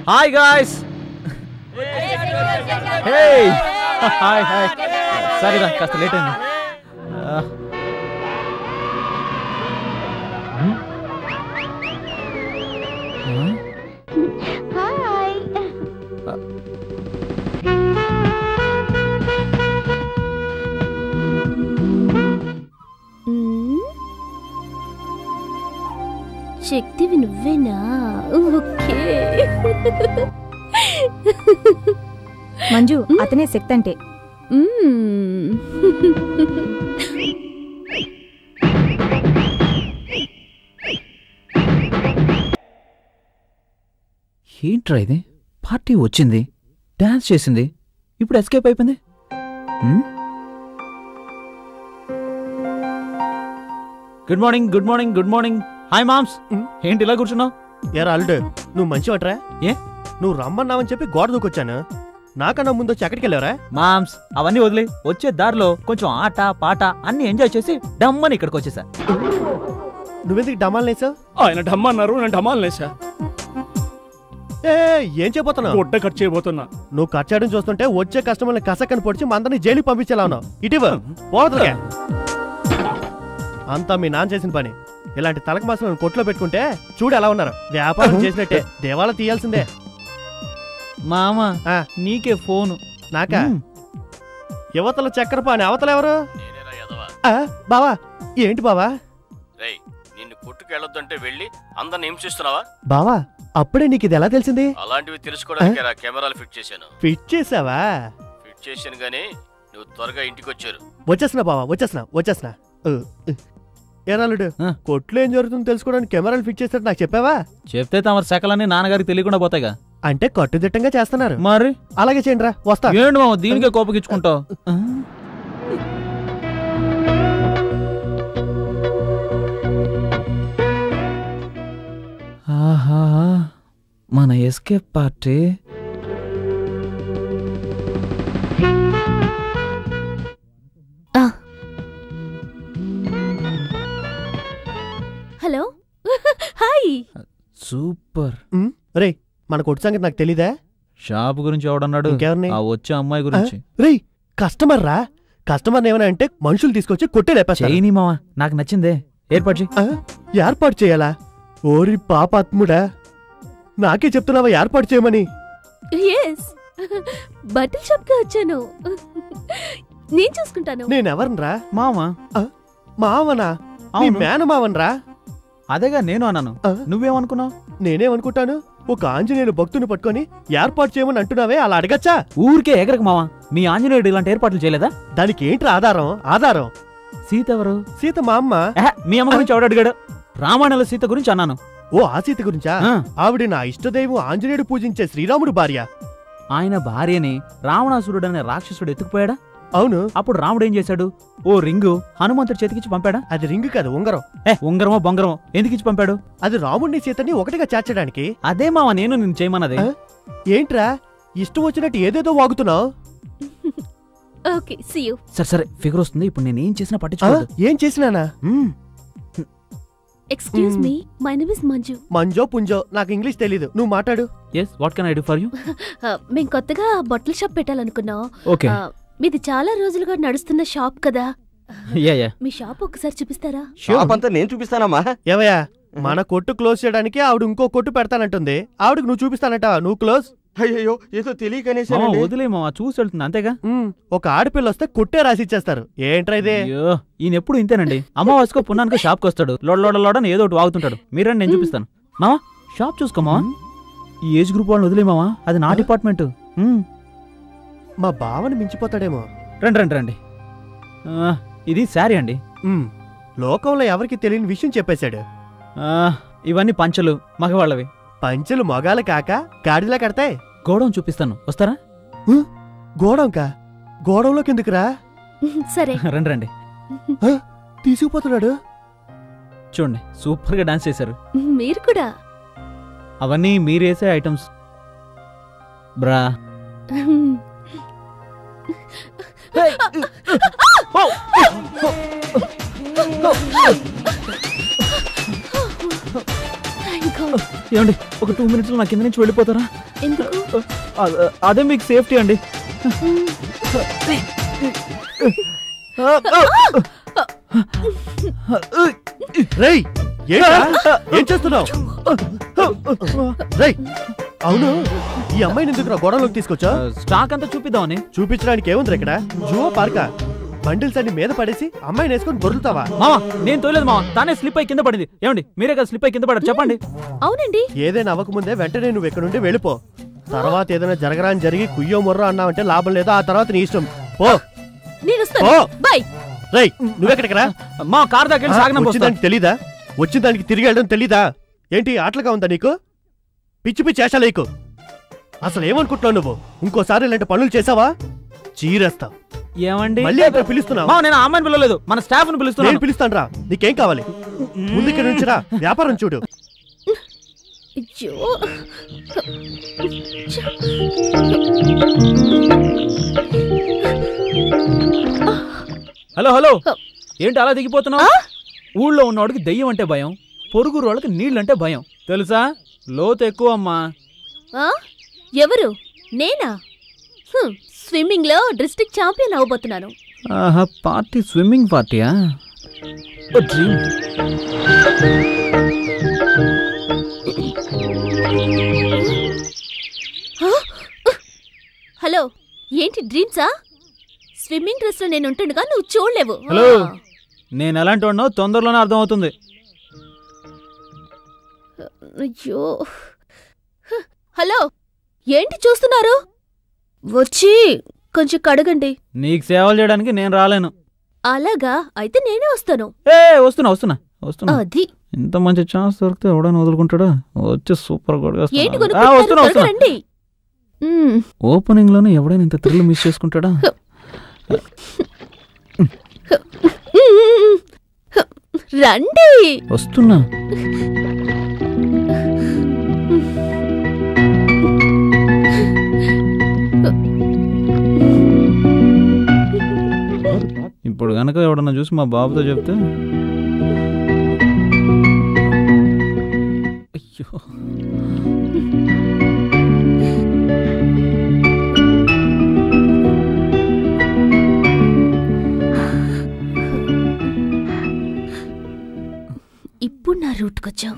Hi guys. Hey hi hi. సారీరా కాస్త late అయింది. హాయ్. శక్తివి నువ్వేనా? ఓకే. మంజు అతనే శక్తి అంటే. ఏంట్రా ఇది? పార్టీ వచ్చింది, డాన్స్ చేసింది, ఇప్పుడు ఎస్కేప్ అయిపోయింది. Good morning good morning good morning. Hi moms. ఏంటి ఇలా కూర్చున్నావు? ఏరా అల్లుడు, నువ్వు మంచివట్రా? ఏ నువ్వు రమ్మన్నావని చెప్పి గోడ దూకొచ్చాను. నాకన్నా ముందు వచ్చి ఎక్కడికి వెళ్ళావరా? మామ్స్ అవన్నీ వదిలే, వచ్చే దారిలో కొంచెం ఆట పాట అన్ని ఎంజాయ్ చేసి డమ్మని ఇక్కడికి వచ్చేసా. నువ్వెందుకు డమాల్ నేసావు? ఆయన డమ్మన్నారు, నేను డమాల్ నేసా. ఏం చేయబోతున్నావు? గుడ్డ కట్ చేయబోతున్నా. నువ్వు కట్ చేయడం చూస్తుంటే వచ్చే కస్టమర్ని కసక్కని పొడిచి మందరిని జైలుకి పంపించేలా ఉన్నావు. ఇటీవ పోదుగా అంతా మీ నాన్న చేసిన పని. ఇలాంటి తలక మాసలను కొట్లో పెట్టుకుంటే చూడు ఎలా ఉన్నారు. వ్యాపారం చేసినట్టే దేవాల తీయాల్సిందే. మామ నీకే ఫోను. నాకా? యువతల చక్కెరపాని, అవతల ఎవరు? బావా. ఏంటి బావా? నిన్ను కొట్టుకెళ్ళొద్దంటే వెళ్ళి అందరిని హింసిస్తున్నావా? బావా అప్పుడే నీకు ఇది ఎలా తెలిసింది? అలాంటివి తెలుసుకోవడానికి కెమెరాలు ఫిట్ చేశాను. ఫిట్ చేసావా? ఫిట్ చేశాను గానీ నువ్వు త్వరగా ఇంటికి వచ్చారు. వచ్చేస్తున్నా బావా, వచ్చేస్తున్నా. ఏనాలుడు, కొట్లో ఏం జరుగుతుందో తెలుసుకోవడానికి కెమెరాలు ఫిట్ చేస్తారు నాకు చెప్పావా? చెప్తే తమ శకలన్నీ నాన్నగారికి తెలియకుండా పోతాయిగా. అంటే కట్టుదిట్టంగా చేస్తున్నారు. మరి అలాగే చేయండి రా, వస్తా. ఏంటి మామ దీనికే కోపగించుకుంటావు? ఆహా, మన escape party. Hello. Hi. Super. రే మన కొట్టు సంగతి నాకు తెలీదా? షాప్ గురించి ఎవడన్నాడు? ఆ వచ్చే అమ్మాయి గురించి. రే కస్టమర్ రా. కస్టమర్ ఏమైనా అంటే మనుషులు తీసుకొచ్చి కొట్టే లేపేస్తా. మావా నాకు నచ్చిందే, ఏర్పాటు చేయాలా? ఓరి పాపాత్ముడా, నాకే చెప్తున్నావా ఏర్పాటు చేయమని? బట్టల షాప్ కి వచ్చాను, నేను చూసుకుంటాను. నేనెవరనరా? మామా. మావనా? నీ మేనమావనరా? అదేగా నేను అన్నాను, నువ్వేమనుకున్నావు? నేనేమనుకుంటాను? ఒక ఆంజనేయులు భక్తుని పట్టుకొని ఏర్పాటు చేయమని అంటున్నావే, అలా అడగచ్చా? ఊరికే ఎగరకు మావా. మీ ఆంజనేయుడు ఇలాంటి ఏర్పాట్లు చేయలేదా? దానికి ఏంట్రా ఆధారం? సీత ఎవరు? సీత మా అమ్మ. మీ అమ్మ గురించి ఎవడడిగాడు? రామాయణంలో సీత గురించి అన్నాను. ఓ ఆ సీత గురించా? ఆవిడ నా ఇష్టదైవం ఆంజనేయుడు పూజించే శ్రీరాముడు భార్య. ఆయన భార్యని రావణాసురుడు అనే రాక్షసుడు ఎత్తుకుపోయాడా? అవును. అప్పుడు రాముడు ఏం చేశాడు? ఓ రింగు హనుమంతుడి చేతికిచ్చి పంపాడా? అది రింగు కాదు, ఉంగరం. ఉంగరమో బొంగరమో ఎందుకు ఇచ్చి పంపాడు? అది రాముడిని సీతని ఒకటిగా చేర్చడానికి. అదే మావా నేను నిన్ను చేయమన్నది. ఏంట్రా ఇష్టం వచ్చినట్టు ఏదేదో వాగుతున్నావు? సరే ఫిగర్ వస్తుంది. ఇప్పుడు నేను ఏం చేసినా పట్టించుకోవద్దు. ఏం చేసినానా? Excuse me, my name is Manju. మంజో పుంజో నాకు ఇంగ్లీష్ తెలీదు, నువ్వు మాట్లాడు. yes what can I do for you? మేము కొత్తగా బట్టల షాప్ పెట్టాలనుకున్నాం. ఓకే. మీది చాలా రోజులుగా నడుస్తున్న షాప్ కదా? యా మీ షాప్ ఒకసారి చూపిస్తారా? షాప్ అంతా నేను చూపిస్తానమ్మా. ఏవయ్యా, మన కొట్టు క్లోజ్ చేయడానికి ఆవిడ ఇంకో కొట్టు పెడతానంటుంది. ఆవిడకి నువ్వు చూపిస్తానట, నువ్వు క్లోజ్. అయ్యో ఏదో తెలియకనే వదిలేమో చూసి వెళ్తుంది అంతేగా. ఒక ఆడపిల్ల వస్తే కొట్టే రాసిచ్చేస్తారు. ఏంట్రా ఇదే? ఈయన ఎప్పుడు ఇంతేనండి. అమావాస్యకో పున్నానికో షాప్కి వస్తాడు, లోడని ఏదో ఒకటి వాగుతుంటాడు. మీరండి నేను చూపిస్తాను. మావా షాప్ చూసుకోమా. ఈ ఏజ్ గ్రూప్ వాళ్ళని వదిలేమావా, అది నా డిపార్ట్మెంట్. మా బావని మించిపోతాడేమో. రండి. ఇది శారీ అండి. లోకంలో ఎవరికి తెలియని విషయం చెప్పేశాడు. ఇవన్నీ పంచలు మగవాళ్ళవి. పంచెలు మొగాలు కాక గాడిలా కడతాయి. గోడౌన్ చూపిస్తాను, వస్తారా? గోడౌన్కా? గోడౌన్లో కిందకురా. సరే రండి. తీసుకుపోతున్నాడు. చూడండి సూపర్ గా డాన్స్ చేశారు. మీరు కూడా? అవన్నీ మీరేసే ఐటమ్స్ బ్రా. ఏమండి ఒక 2 minutes లో నా కింద నుంచి వెళ్ళిపోతారా? ఎందుకు? అదే మీకు సేఫ్టీ అండి. రేయ్ ఏం చేస్తున్నావు? రేయ్ అవును, ఈ అమ్మాయిని ఎందుకు గొడవలోకి తీసుకొచ్చా? స్టాక్ అంతా చూపిద్దామని. చూపించడానికి ఏముంది ఇక్కడ? జువో పార్కా? బండిల్స్ అన్ని మీద పడేసి అమ్మాయిని వేసుకొని దొరుకుతావా? మావా నేను తోలేదు మావా, తానే స్లిప్ అయి కింద పడింది. ఏమండి మీరే కదా స్లిప్ అయి కింద పడారు, చెప్పండి. అవునండి. ఏదైనా అవ్వకముందే వెంటనే నువ్వు ఇక్కడ నుండి వెళ్ళిపో. తర్వాత ఏదైనా జరగరాని జరిగి కుయ్యో మొర్రో అన్నావంటే లాభం లేదు. ఆ తర్వాత నీ ఇష్టం. పో. బాయ్. రేయ్ నువ్వెక్కడికి రా? మా కార్ దగ్గర సాగనం వచ్చిందానికి తెలీదా? వచ్చిన దానికి తిరిగి వెళ్ళడం తెలీదా? ఏంటి ఆటలుగా ఉందా నీకు? పిచ్చి పిచ్చి వేషాలు నీకు. అసలు ఏమనుకుంటున్నావు నువ్వు? ఇంకోసారి ఇలాంటి పనులు చేసావా చీరేస్తావు. ఏమండి మళ్ళీ అక్కడ పిలుస్తున్నావు? నేను ఆ అమ్మాయిని పిలవలేదు, మన స్టాఫ్ ని పిలుస్తున్నాను. నేను పిలుస్తాను రా. నీకేం కావాలి? ముందుకి నుంచి రా, వ్యాపారం చూడు. హలో హలో, ఏంటి అలా దిగిపోతున్నావు? ఊళ్ళో ఉన్నవాడికి దెయ్యం అంటే భయం, పొరుగు వాళ్ళకి నీళ్ళంటే భయం, తెలుసా? లోతు ఎక్కువ అమ్మా. ఎవరు? నేనా? స్విమ్మింగ్ లో డిస్ట్రిక్ట్ ఛాంపియన్ అవబోతున్నాను. పార్టీ స్విమ్మింగ్ పార్టీయా? డ్రీమ్. హలో, ఏంటి డ్రీమ్సా? స్విమ్మింగ్ డ్రెస్ లో నేను ఉంటుండగా నువ్వు చూడలేవు. హలో, నేను ఎలాంటి వాడినో తొందరలోనే అర్థం అవుతుంది. అయ్యో, హలో ఏంటి చూస్తున్నారు? వచ్చి కొంచెం కడగండి. నీకు సేవలు చేయడానికి నేను రాలేను. అలాగా? అయితే నేనే వస్తాను. వస్తున్నా వస్తున్నా వస్తున్నా. అది ఇంత మంచి ఛాన్స్ దొరికితే ఎవడైనా వదులుకుంటాడా? వచ్చి సూపర్ ఏంటి రండి. ఓపెనింగ్ లోనే ఎవడైనా ఇంత థ్రిల్ మిస్ చేసుకుంటాడా? రండి. వస్తున్నా. ఇప్పుడు గనక ఎవడన్నా చూసి మా బాబుతో చెప్తే అయ్యో. ఇప్పుడు నా రూట్కొచ్చావు.